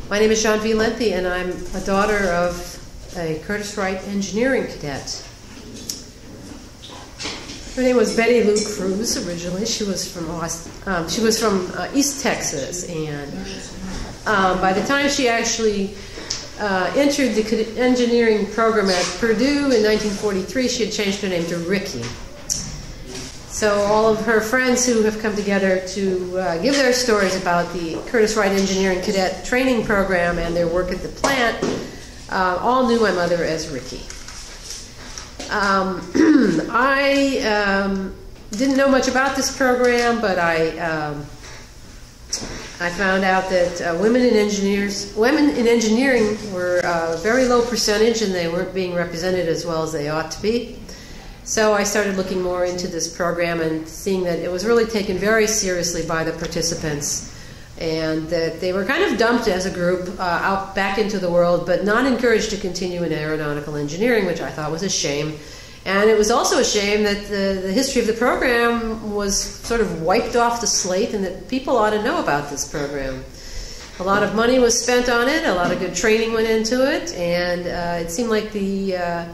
My name is Jean V. Lenthe, and I'm a daughter of a Curtiss-Wright engineering cadet. Her name was Betty Lou Cruz originally. She was from East Texas, and by the time she actually entered the engineering program at Purdue in 1943, she had changed her name to Ricky. So all of her friends who have come together to give their stories about the Curtiss-Wright Engineering Cadet Training Program and their work at the plant all knew my mother as Ricky. I didn't know much about this program, but I found out that women in engineering were a very low percentage, and they weren't being represented as well as they ought to be. So I started looking more into this program and seeing that it was really taken very seriously by the participants, and that they were kind of dumped as a group out back into the world, but not encouraged to continue in aeronautical engineering, which I thought was a shame. And it was also a shame that the history of the program was sort of wiped off the slate, and that people ought to know about this program. A lot of money was spent on it, a lot of good training went into it, and it seemed like the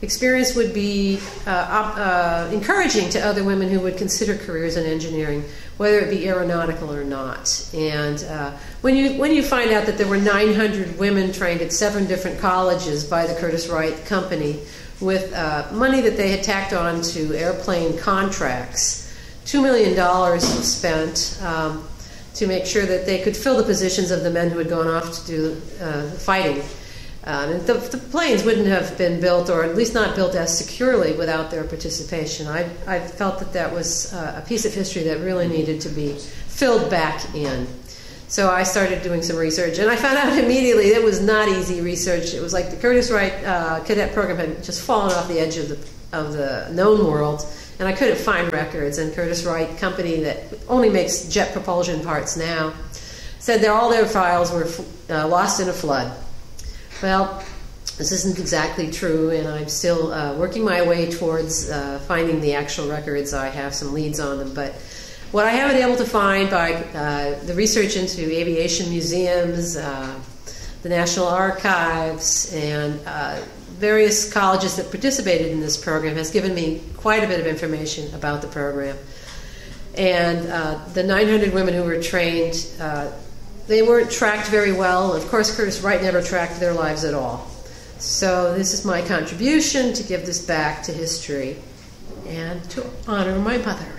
experience would be encouraging to other women who would consider careers in engineering, whether it be aeronautical or not. And when you find out that there were 900 women trained at 7 different colleges by the Curtiss-Wright Company, with money that they had tacked on to airplane contracts, $2 million was spent to make sure that they could fill the positions of the men who had gone off to do fighting. The planes wouldn't have been built, or at least not built as securely, without their participation. I felt that that was a piece of history that really needed to be filled back in. So I started doing some research, and I found out immediately it was not easy research. It was like the Curtiss-Wright cadet program had just fallen off the edge of the known world, and I couldn't find records. And Curtiss-Wright Company, that only makes jet propulsion parts now, said that all their files were lost in a flood. Well, this isn't exactly true, and I'm still working my way towards finding the actual records. I have some leads on them, but what I have been able to find by the research into aviation museums, the National Archives, and various colleges that participated in this program has given me quite a bit of information about the program. And the 900 women who were trained, they weren't tracked very well. Of course, Curtiss-Wright never tracked their lives at all. So this is my contribution to give this back to history and to honor my mother.